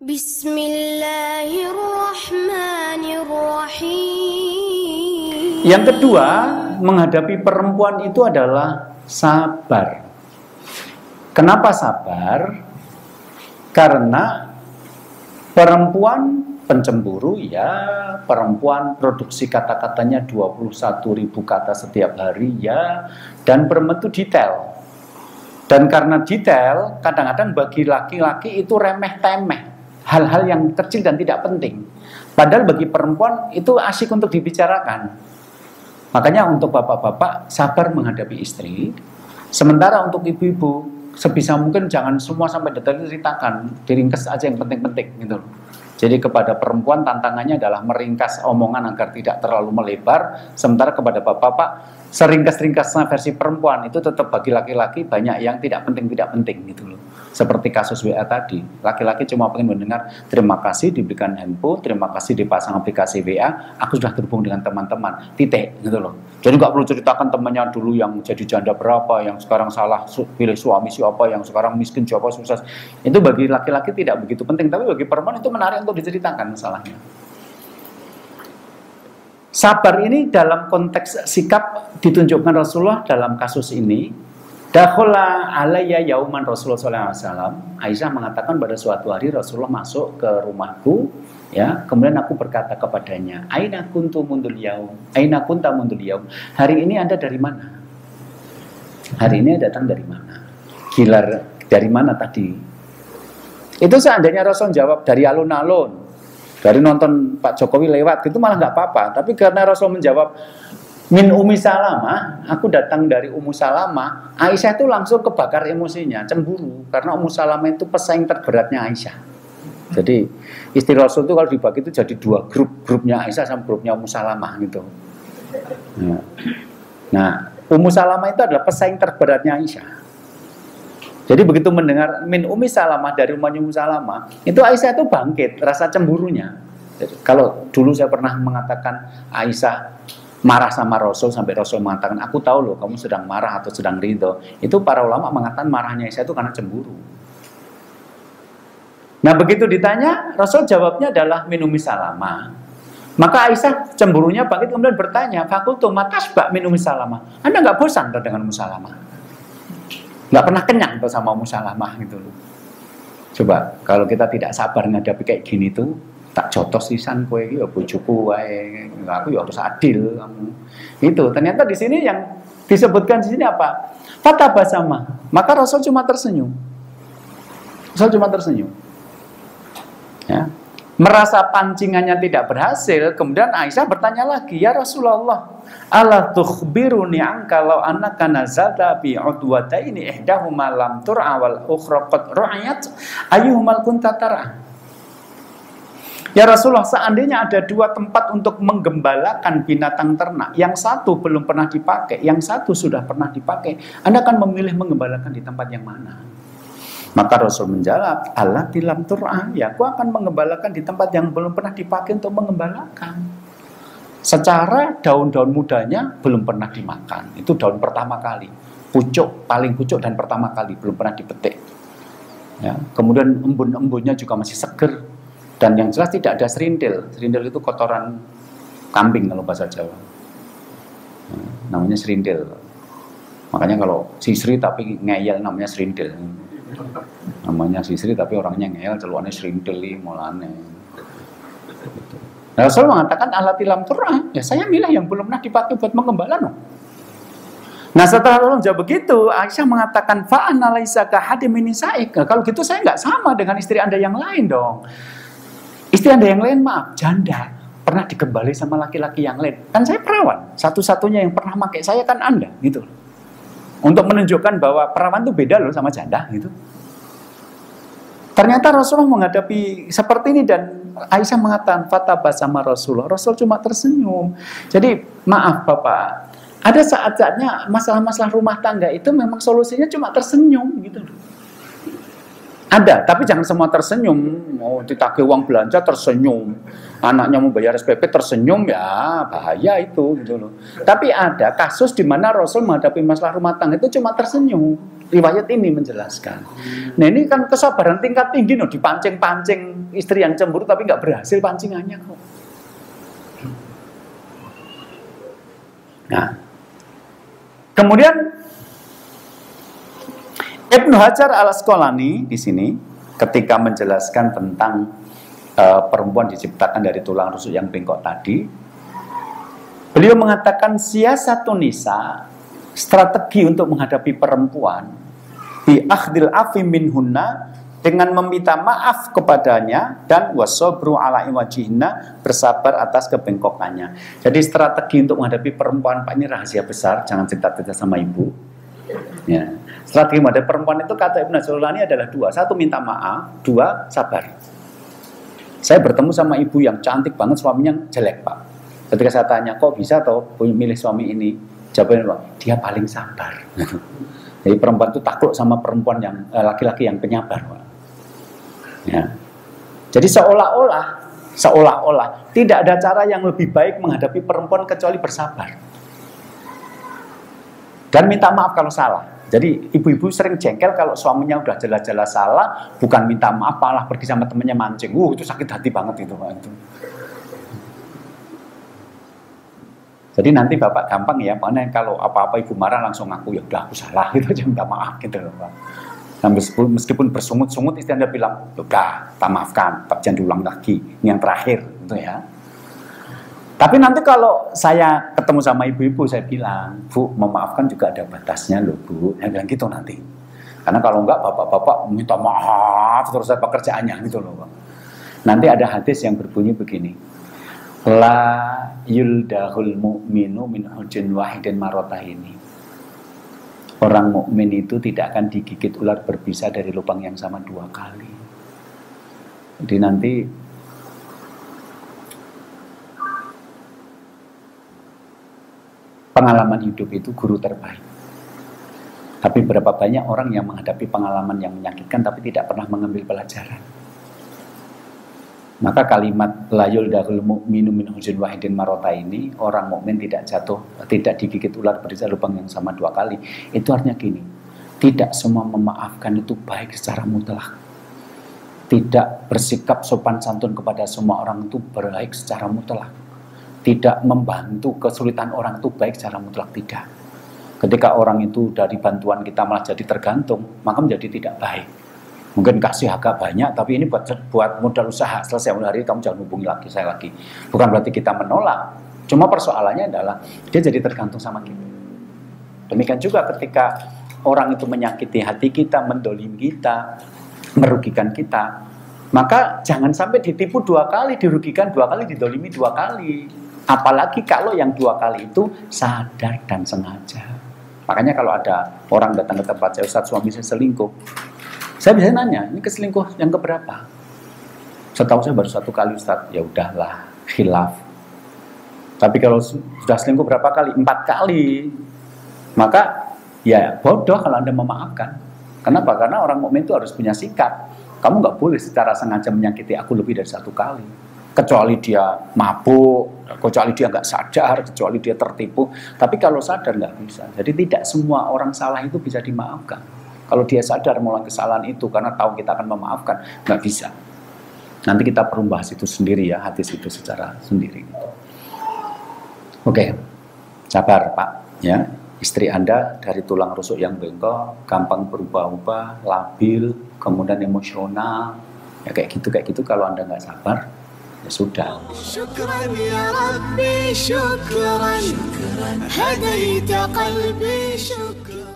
Bismillahirrahmanirrahim. Yang kedua, menghadapi perempuan itu adalah sabar. Kenapa sabar? Karena perempuan pencemburu, ya perempuan produksi kata-katanya 21.000 kata setiap hari, ya, dan perempuan itu detail. Dan karena detail, kadang-kadang bagi laki-laki itu remeh-temeh, hal-hal yang kecil dan tidak penting. Padahal bagi perempuan itu asyik untuk dibicarakan. Makanya untuk bapak-bapak sabar menghadapi istri. Sementara untuk ibu-ibu sebisa mungkin jangan semua sampai detail diceritakan, diringkas aja yang penting-penting gitu. Jadi kepada perempuan tantangannya adalah meringkas omongan agar tidak terlalu melebar. Sementara kepada bapak-bapak seringkas-ringkasnya versi perempuan itu tetap bagi laki-laki banyak yang tidak penting gitu loh. Seperti kasus WA tadi, laki-laki cuma pengen mendengar terima kasih diberikan handphone, terima kasih dipasang aplikasi WA, aku sudah terhubung dengan teman-teman, titik gitu loh. Jadi nggak perlu ceritakan temannya dulu yang jadi janda berapa, yang sekarang salah pilih suami siapa, yang sekarang miskin siapa, sukses. Itu bagi laki-laki tidak begitu penting, tapi bagi perempuan itu menarik untuk diceritakan masalahnya. Sabar ini dalam konteks sikap ditunjukkan Rasulullah dalam kasus ini. Dakhala alayya yauman Rasulullah SAW. Aisyah mengatakan pada suatu hari Rasulullah masuk ke rumahku, ya. Kemudian aku berkata kepadanya, Aina kuntu mundul yaum, Aina kunta mundul yaum. Hari ini Anda dari mana? Hari ini datang dari mana? Gilar dari mana tadi? Itu seandainya Rasul jawab dari alun-alun, dari nonton Pak Jokowi lewat, gitu malah nggak apa-apa. Tapi karena Rasul menjawab min Ummi Salamah, aku datang dari Ummu Salamah, Aisyah itu langsung kebakar emosinya, cemburu. Karena Ummu Salamah itu pesaing terberatnya Aisyah. Jadi istri Rasul itu kalau dibagi itu jadi dua grup, grupnya Aisyah sama grupnya Ummu Salamah gitu. Nah, Ummu Salamah itu adalah pesaing terberatnya Aisyah. Jadi begitu mendengar min Ummi Salamah dari rumahnya Ummu Salamah, itu Aisyah itu bangkit rasa cemburunya. Jadi, kalau dulu saya pernah mengatakan Aisyah marah sama Rasul sampai Rasul mengatakan, aku tahu loh kamu sedang marah atau sedang ridho. Itu para ulama mengatakan marahnya Aisyah itu karena cemburu. Nah begitu ditanya, Rasul jawabnya adalah min Ummi Salamah. Maka Aisyah cemburunya bangkit kemudian bertanya, fakultu matasba min Ummi Salamah. Anda nggak bosan dengan Ummu Salamah? Nggak pernah kenyang tuh sama Ummu Salamah gitu loh. Coba kalau kita tidak sabar menghadapi kayak gini tuh, tak jotos sisan kowe iki ya bojoku wae, aku ya harus adil kamu. Itu ternyata di sini yang disebutkan di sini apa? Fatabasama. Maka Rasul cuma tersenyum. Rasul cuma tersenyum. Ya. Merasa pancingannya tidak berhasil, kemudian Aisyah bertanya lagi, "Ya Rasulullah, ala tukhbiruni an kalau annaka nazalta bi udwataini ihdahuma lam tur'a wal ukhra qad ru'ayat ayyuhumal kunta tar'a?" Ya Rasulullah, seandainya ada dua tempat untuk menggembalakan binatang ternak, yang satu belum pernah dipakai, yang satu sudah pernah dipakai, Anda akan memilih menggembalakan di tempat yang mana? Maka Rasul menjawab, allati lam tur'a, ya aku akan menggembalakan di tempat yang belum pernah dipakai untuk mengembalakan. Secara daun-daun mudanya belum pernah dimakan, itu daun pertama kali, pucuk, paling pucuk dan pertama kali, belum pernah dipetik. Ya, kemudian embun-embunnya juga masih seger. Dan yang jelas tidak ada serintil. Serintil itu kotoran kambing kalau bahasa Jawa. Namanya serintil. Makanya kalau sisri tapi ngeyel namanya serintil. Namanya sisri tapi orangnya ngeyel, celuannya serintil mulane. Nah, Rasul mengatakan alati lam tur'a, ya saya milih yang belum pernah dipakai buat mengembala. Nah setelah Rasul jawab begitu, Aisyah mengatakan fa'ana laisa ka hadimin nisa'ik. Kalau gitu saya nggak sama dengan istri Anda yang lain dong. Istri Anda yang lain, maaf, janda, pernah digembali sama laki-laki yang lain. Kan saya perawan, satu-satunya yang pernah pakai saya kan Anda, gitu. Untuk menunjukkan bahwa perawan itu beda loh sama janda, gitu. Ternyata Rasulullah menghadapi seperti ini dan Aisyah mengatakan, fatabas sama Rasulullah. Rasul cuma tersenyum. Jadi, maaf Bapak, ada saat-saatnya masalah-masalah rumah tangga itu memang solusinya cuma tersenyum, gitu loh. Ada, tapi jangan semua tersenyum. Mau ditagih uang belanja tersenyum, anaknya mau bayar SPP tersenyum, ya bahaya itu gitu loh. Tapi ada kasus di mana Rasul menghadapi masalah rumah tangga itu cuma tersenyum. Riwayat ini menjelaskan. Nah ini kan kesabaran tingkat tinggi loh, dipancing-pancing istri yang cemburu tapi nggak berhasil pancingannya kok. Nah, kemudian Ibnu Hajar al-Asqalani di sini ketika menjelaskan tentang perempuan diciptakan dari tulang rusuk yang bengkok tadi, beliau mengatakan siasatun nisa, strategi untuk menghadapi perempuan bi akhdil afi minhunna, dengan meminta maaf kepadanya dan wasobru ala iwajihinna, bersabar atas kebengkokannya. Jadi strategi untuk menghadapi perempuan, Pak, ini rahasia besar, jangan cerita-cerita sama ibu. Ya. Strategi menghadapi perempuan itu kata Ibnu Hajar adalah dua. Satu, minta maaf. Dua, sabar. Saya bertemu sama ibu yang cantik banget, suaminya jelek, Pak. Ketika saya tanya, kok bisa toh milih suami ini? Jawabannya, Pak, dia paling sabar. Jadi perempuan itu takut sama perempuan yang laki-laki yang penyabar, Pak. Ya. Jadi seolah-olah tidak ada cara yang lebih baik menghadapi perempuan kecuali bersabar dan minta maaf kalau salah. Jadi ibu-ibu sering jengkel kalau suaminya udah jelas-jelas salah, bukan minta maaf malah pergi sama temennya mancing. Itu sakit hati banget itu, Pak. Itu. Jadi nanti Bapak gampang ya, makanya kalau apa-apa ibu marah langsung ngaku, ya udah aku salah, itu aja minta maaf gitu loh, Pak. Nah, meskipun bersungut-sungut istri Anda bilang, udah, tak maafkan, tapi jangan diulang lagi, ini yang terakhir, gitu ya. Tapi nanti kalau saya ketemu sama ibu-ibu, saya bilang, Bu, memaafkan juga ada batasnya loh, Bu. Saya bilang gitu nanti. Karena kalau enggak, bapak-bapak minta maaf terus saya pekerjaannya, gitu loh, Pak. Nanti ada hadis yang berbunyi begini, la yuldahul mu'minu min hujun wahidin marotahini. Orang mukmin itu tidak akan digigit ular berbisa dari lubang yang sama 2 kali. Jadi nanti pengalaman hidup itu guru terbaik. Tapi berapa banyak orang yang menghadapi pengalaman yang menyakitkan tapi tidak pernah mengambil pelajaran. Maka kalimat la yuldahul mu'minu min hujun wahidin marota ini, orang mukmin tidak digigit ular berbisa lubang yang sama 2 kali. Itu artinya gini, tidak semua memaafkan itu baik secara mutlak. Tidak bersikap sopan santun kepada semua orang itu baik secara mutlak. Tidak membantu kesulitan orang itu baik secara mutlak, tidak. Ketika orang itu dari bantuan kita malah jadi tergantung, maka menjadi tidak baik. Mungkin kasih agak banyak, tapi ini buat modal usaha. Selesai hari kamu jangan hubungi lagi saya lagi. Bukan berarti kita menolak. Cuma persoalannya adalah dia jadi tergantung sama kita. Demikian juga ketika orang itu menyakiti hati kita, mendolimi kita, merugikan kita, maka jangan sampai ditipu 2 kali, dirugikan 2 kali, didolimi 2 kali. Apalagi kalau yang 2 kali itu sadar dan sengaja. Makanya kalau ada orang datang ke tempat saya, Ustaz, suami saya selingkuh, saya bisa nanya, ini keselingkuh yang keberapa? Setahu saya baru 1 kali, Ustaz. Ya udahlah, khilaf. Tapi kalau sudah selingkuh berapa kali? 4 kali. Maka ya bodoh kalau Anda memaafkan. Kenapa? Karena orang mukmin itu harus punya sikap. Kamu nggak boleh secara sengaja menyakiti aku lebih dari 1 kali. Kecuali dia mabuk, kecuali dia nggak sadar, kecuali dia tertipu. Tapi kalau sadar nggak bisa. Jadi tidak semua orang salah itu bisa dimaafkan. Kalau dia sadar mengulang kesalahan itu karena tahu kita akan memaafkan, nggak bisa. Nanti kita perlu bahas itu sendiri ya, hadis itu secara sendiri. Oke, sabar Pak. Ya, istri Anda dari tulang rusuk yang bengkok, gampang berubah-ubah, labil, kemudian emosional, ya kayak gitu. Kalau Anda nggak sabar, ya sudah. Syukran ya Rabbi, syukran, hadaita qalbi, syukran.